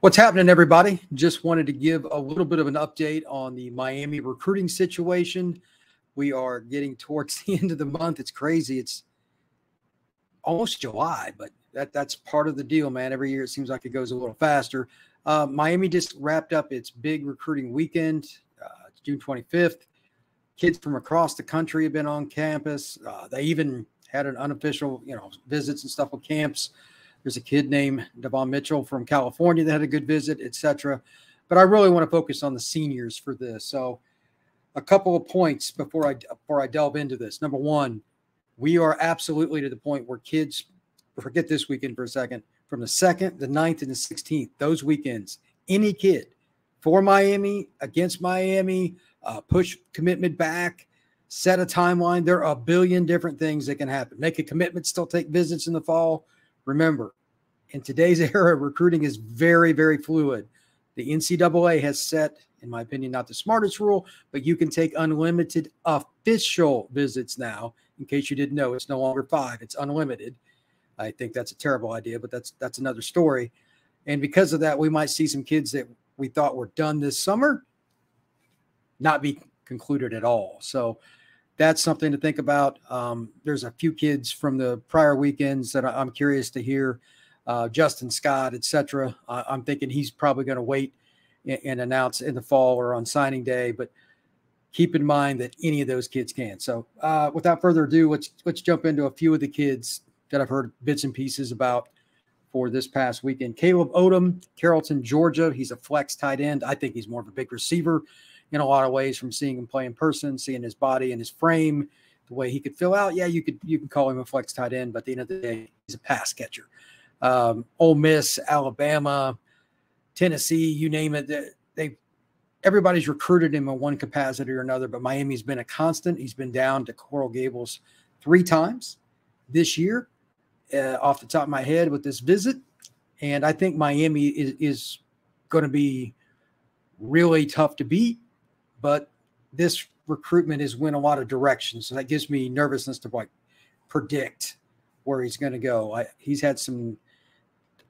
What's happening, everybody? Just wanted to give a little bit of an update on the Miami recruiting situation. We are getting towards the end of the month. It's crazy. It's almost July, but that's part of the deal, man. Every year it seems like it goes a little faster. Miami just wrapped up its big recruiting weekend. It's June 25th. Kids from across the country have been on campus. They even had an unofficial, visits and stuff with camps. There's a kid named Devon Mitchell from California that had a good visit, etc. But I really want to focus on the seniors for this. So a couple of points before I delve into this. Number one, we are absolutely to the point where kids, forget this weekend for a second, from the 2nd, the 9th, and the 16th, those weekends, any kid for Miami, against Miami, push commitment back, set a timeline. There are a billion different things that can happen. Make a commitment, still take visits in the fall. Remember, in today's era, recruiting is very, very fluid. The NCAA has set, in my opinion, not the smartest rule, but you can take unlimited official visits now. In case you didn't know, it's no longer 5. It's unlimited. I think that's a terrible idea, but that's another story. And because of that, we might see some kids that we thought were done this summer not be concluded at all. So that's something to think about. There's a few kids from the prior weekends that I'm curious to hear. Justin Scott, etc. I'm thinking he's probably going to wait and announce in the fall or on signing day, but keep in mind that any of those kids can. So without further ado, let's jump into a few of the kids that I've heard bits and pieces about for this past weekend. Caleb Odom, Carrollton, Georgia. He's a flex tight end. I think he's more of a big receiver in a lot of ways, from seeing him play in person, seeing his body and his frame, the way he could fill out. Yeah, you can call him a flex tight end, but at the end of the day, he's a pass catcher. Ole Miss, Alabama, Tennessee, you name it. Everybody's recruited him in one capacity or another, but Miami's been a constant. He's been down to Coral Gables 3 times this year, off the top of my head with this visit. And I think Miami is going to be really tough to beat. But this recruitment has went a lot of directions, so that gives me nervousness to predict where he's going to go. He's had some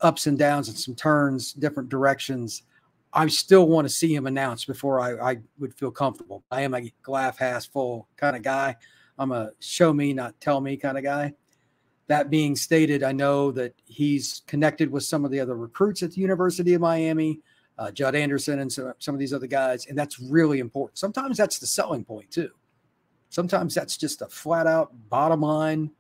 ups and downs and some turns, different directions. I still want to see him announced before I would feel comfortable. I am a glass half full kind of guy. I'm a show me, not tell me kind of guy. That being stated, I know that he's connected with some of the other recruits at the University of Miami, Judd Anderson and some of these other guys, and that's really important. Sometimes that's the selling point too. Sometimes that's just a flat out bottom line.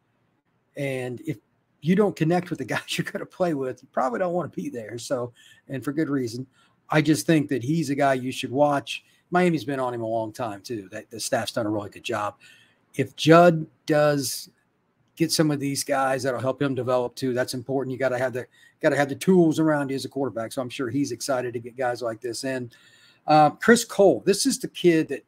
And if you don't connect with the guys you're going to play with, you probably don't want to be there. So, and for good reason. I just think that he's a guy you should watch. Miami's been on him a long time too. The staff's done a really good job. If Judd does get some of these guys, that'll help him develop too. That's important. You got to have the tools around you as a quarterback. So I'm sure he's excited to get guys like this in. Chris Cole, this is the kid that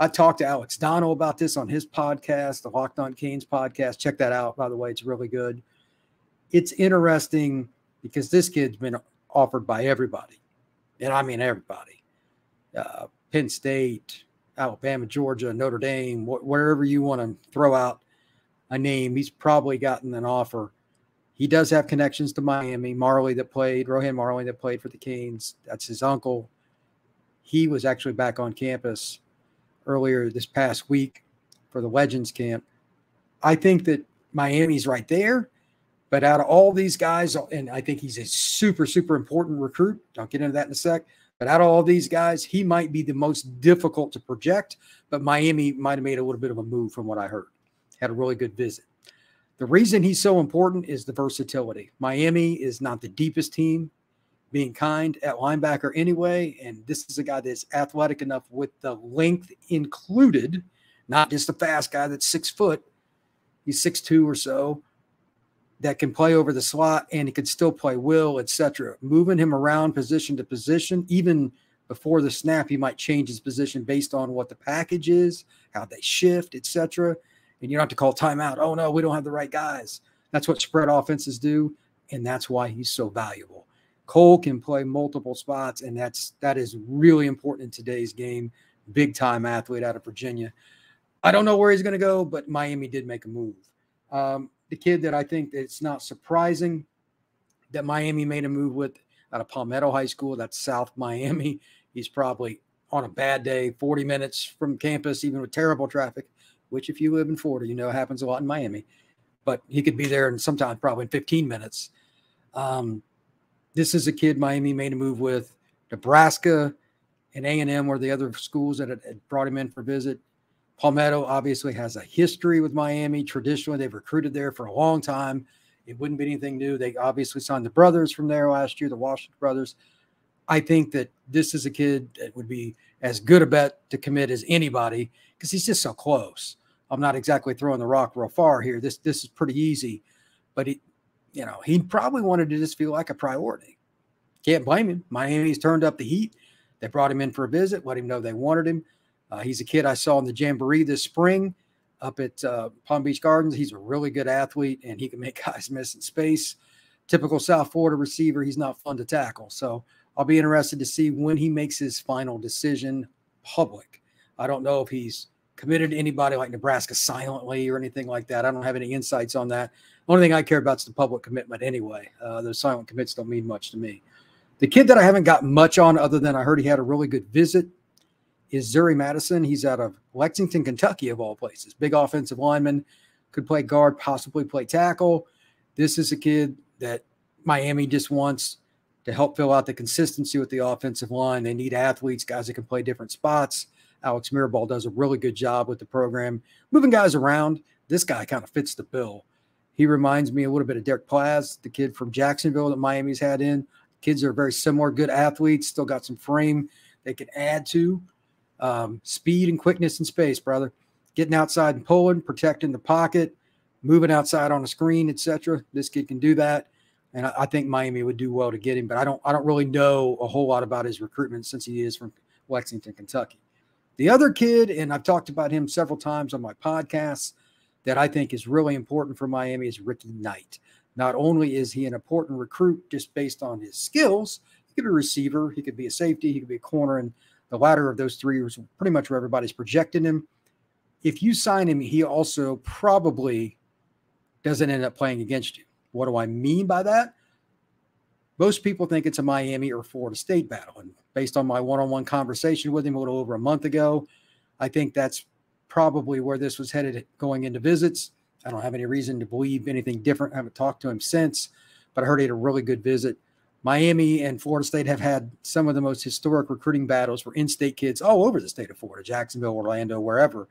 I talked to Alex Dono about this on his podcast, the Locked On Canes podcast. Check that out, by the way. It's really good. It's interesting because this kid's been offered by everybody. And I mean everybody. Penn State, Alabama, Georgia, Notre Dame, wherever you want to throw out a name, he's probably gotten an offer. He does have connections to Miami. Rohan Marley that played for the Canes. That's his uncle. He was actually back on campus earlier this past week for the Legends camp. I think that Miami's right there, but out of all these guys, and I think he's a super, super important recruit. I'll get into that in a sec. But out of all these guys, he might be the most difficult to project, but Miami might have made a little bit of a move from what I heard. Had a really good visit. The reason he's so important is the versatility. Miami is not the deepest team, being kind at linebacker anyway, and this is a guy that's athletic enough with the length included, not just a fast guy that's 6 foot. He's 6'2" or so, that can play over the slot, and he could still play will, etc. Moving him around position to position, even before the snap, he might change his position based on what the package is, how they shift, etc. And you don't have to call timeout. Oh, no, we don't have the right guys. That's what spread offenses do, and that's why he's so valuable. Cole can play multiple spots, and that is really important in today's game. Big-time athlete out of Virginia. I don't know where he's going to go, but Miami did make a move. The kid that I think it's not surprising that Miami made a move with, out of Palmetto High School. That's South Miami. He's probably on a bad day, 40 minutes from campus, even with terrible traffic, which if you live in Florida, you know, happens a lot in Miami. But he could be there and sometimes probably in 15 minutes. This is a kid Miami made a move with. Nebraska and A&M were the other schools that had brought him in for visit. Palmetto obviously has a history with Miami. Traditionally, they've recruited there for a long time. It wouldn't be anything new. They obviously signed the brothers from there last year, the Washington brothers. I think that this is a kid that would be as good a bet to commit as anybody because he's just so close. I'm not exactly throwing the rock real far here. This is pretty easy, but he probably wanted to just feel like a priority. Can't blame him. Miami's turned up the heat. They brought him in for a visit, let him know they wanted him. He's a kid I saw in the Jamboree this spring up at Palm Beach Gardens. He's a really good athlete, and he can make guys miss in space. Typical South Florida receiver. He's not fun to tackle. So I'll be interested to see when he makes his final decision public. I don't know if he's committed to anybody like Nebraska silently or anything like that. I don't have any insights on that. The only thing I care about is the public commitment anyway. Those silent commits don't mean much to me. The kid that I haven't got much on other than I heard he had a really good visit is Zuri Madison. He's out of Lexington, Kentucky, of all places. Big offensive lineman, could play guard, possibly play tackle. This is a kid that Miami just wants to help fill out the consistency with the offensive line. They need athletes, guys that can play different spots. Alex Mirabal does a really good job with the program, moving guys around. This guy kind of fits the bill. He reminds me a little bit of Derek Plaz, the kid from Jacksonville that Miami's had in. Kids are very similar, good athletes, still got some frame they can add to. Speed and quickness in space, brother. Getting outside and pulling, protecting the pocket, moving outside on a screen, etc. This kid can do that, and I think Miami would do well to get him. But I don't really know a whole lot about his recruitment since he is from Lexington, Kentucky. The other kid, and I've talked about him several times on my podcasts, that I think is really important for Miami is Ricky Knight. Not only is he an important recruit just based on his skills, he could be a receiver, he could be a safety, he could be a corner, and the latter of those three was pretty much where everybody's projecting him. If you sign him, he also probably doesn't end up playing against you. What do I mean by that? Most people think it's a Miami or Florida State battle. And based on my one-on-one conversation with him a little over a month ago, I think that's probably where this was headed going into visits. I don't have any reason to believe anything different. I haven't talked to him since, but I heard he had a really good visit. Miami and Florida State have had some of the most historic recruiting battles for in-state kids all over the state of Florida, Jacksonville, Orlando, wherever,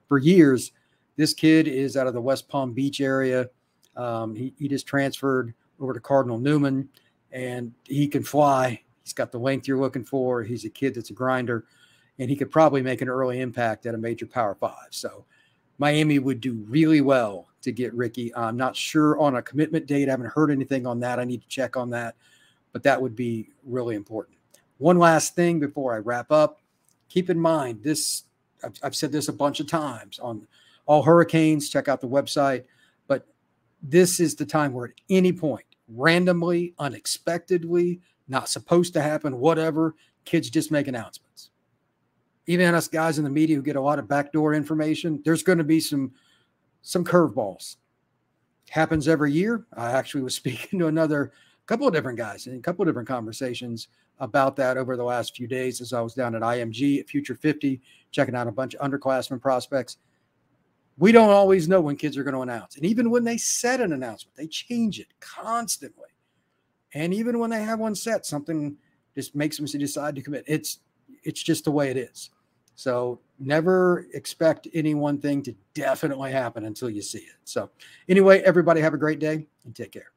for years. This kid is out of the West Palm Beach area. He just transferred over to Cardinal Newman, and he can fly. He's got the length you're looking for. He's a kid that's a grinder, and he could probably make an early impact at a major Power 5. So Miami would do really well to get Ricky. I'm not sure on a commitment date. I haven't heard anything on that. I need to check on that, but that would be really important. One last thing before I wrap up. Keep in mind this, I've said this a bunch of times on all hurricanes, check out the website, but this is the time where at any point, randomly, unexpectedly, not supposed to happen, whatever, kids just make announcements. Even us guys in the media who get a lot of backdoor information, there's going to be some curveballs. Happens every year. I actually was speaking to a couple of different guys in a couple of different conversations about that over the last few days as I was down at IMG at Future 50, checking out a bunch of underclassmen prospects. We don't always know when kids are going to announce. And even when they set an announcement, they change it constantly. And even when they have one set, something just makes them decide to commit. It's just the way it is. So never expect any one thing to definitely happen until you see it. So anyway, everybody have a great day and take care.